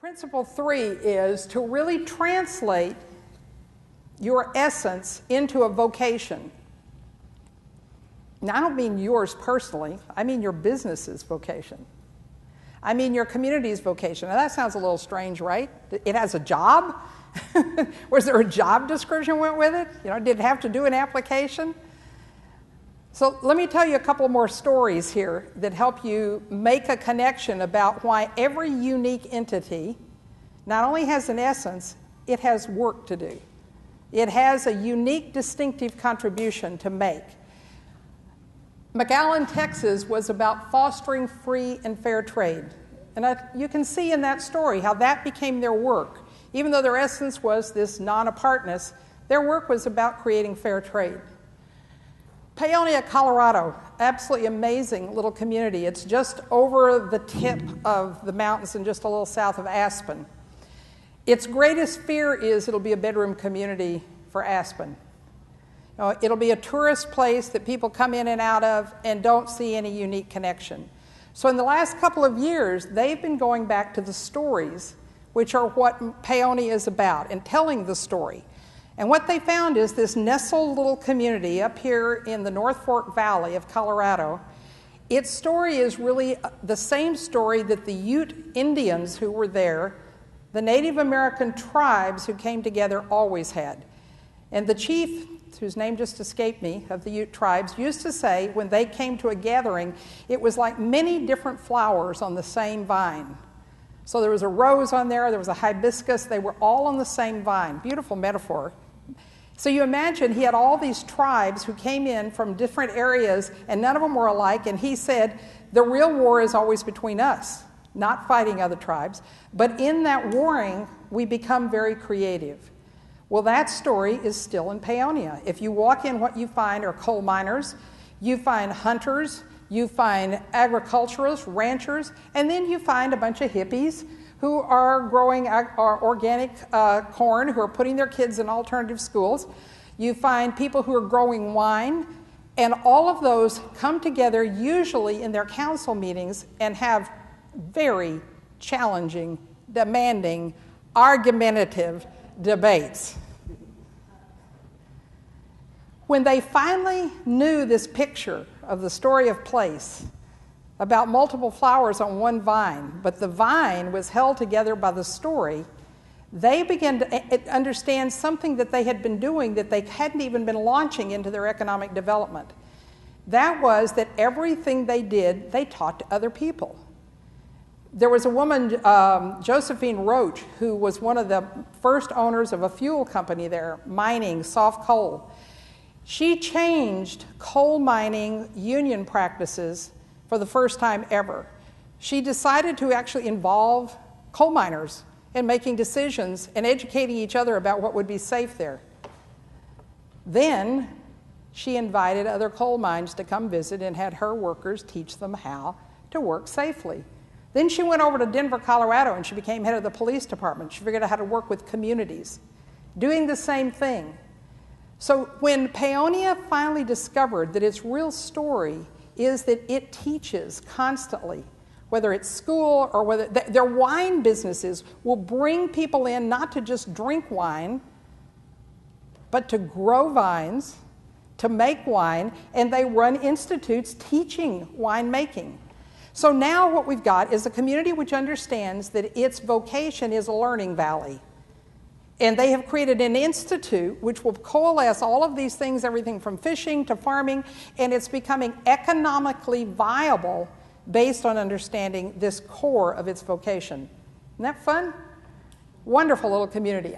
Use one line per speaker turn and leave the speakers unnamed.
Principle 3 is to really translate your essence into a vocation. Now, I don't mean yours personally. I mean your business's vocation. I mean your community's vocation. Now, that sounds a little strange, right? It has a job? Was there a job description went with it? Did it have to do an application? So let me tell you a couple more stories here that help you make a connection about why every unique entity not only has an essence, it has work to do. It has a unique, distinctive contribution to make. McAllen, Texas was about fostering free and fair trade. And you can see in that story how that became their work. Even though their essence was this non-apartness, their work was about creating fair trade. Paonia, Colorado, absolutely amazing little community. It's just over the tip of the mountains and just a little south of Aspen. Its greatest fear is it'll be a bedroom community for Aspen. It'll be a tourist place that people come in and out of and don't see any unique connection. So in the last couple of years, they've been going back to the stories, which are what Paonia is about, and telling the story. And what they found is this nestled little community up here in the North Fork Valley of Colorado. Its story is really the same story that the Ute Indians who were there, the Native American tribes who came together, always had. And the chief, whose name just escaped me, of the Ute tribes, used to say when they came to a gathering, it was like many different flowers on the same vine. So there was a rose on there was a hibiscus, they were all on the same vine. Beautiful metaphor. So you imagine he had all these tribes who came in from different areas, and none of them were alike, and he said, the real war is always between us, not fighting other tribes, but in that warring, we become very creative. Well, that story is still in Paonia. If you walk in, what you find are coal miners, you find hunters, you find agriculturalists, ranchers, and then you find a bunch of hippies who are growing organic corn, who are putting their kids in alternative schools. You find people who are growing wine, and all of those come together usually in their council meetings and have very challenging, demanding, argumentative debates. When they finally knew this picture of the story of place, about multiple flowers on one vine, but the vine was held together by the story, they began to understand something that they had been doing that they hadn't even been launching into their economic development. That was that everything they did, they taught to other people. There was a woman, Josephine Roach, who was one of the first owners of a fuel company there, mining soft coal. She changed coal mining union practices for the first time ever. She decided to actually involve coal miners in making decisions and educating each other about what would be safe there. Then she invited other coal mines to come visit and had her workers teach them how to work safely. Then she went over to Denver, Colorado, and she became head of the police department. She figured out how to work with communities, doing the same thing. So when Paonia finally discovered that its real story is that it teaches constantly, whether it's school or whether their wine businesses will bring people in not to just drink wine, but to grow vines, to make wine, and they run institutes teaching winemaking. So now what we've got is a community which understands that its vocation is a learning valley. And they have created an institute which will coalesce all of these things, everything from fishing to farming, and it's becoming economically viable based on understanding this core of its vocation. Isn't that fun? Wonderful little community.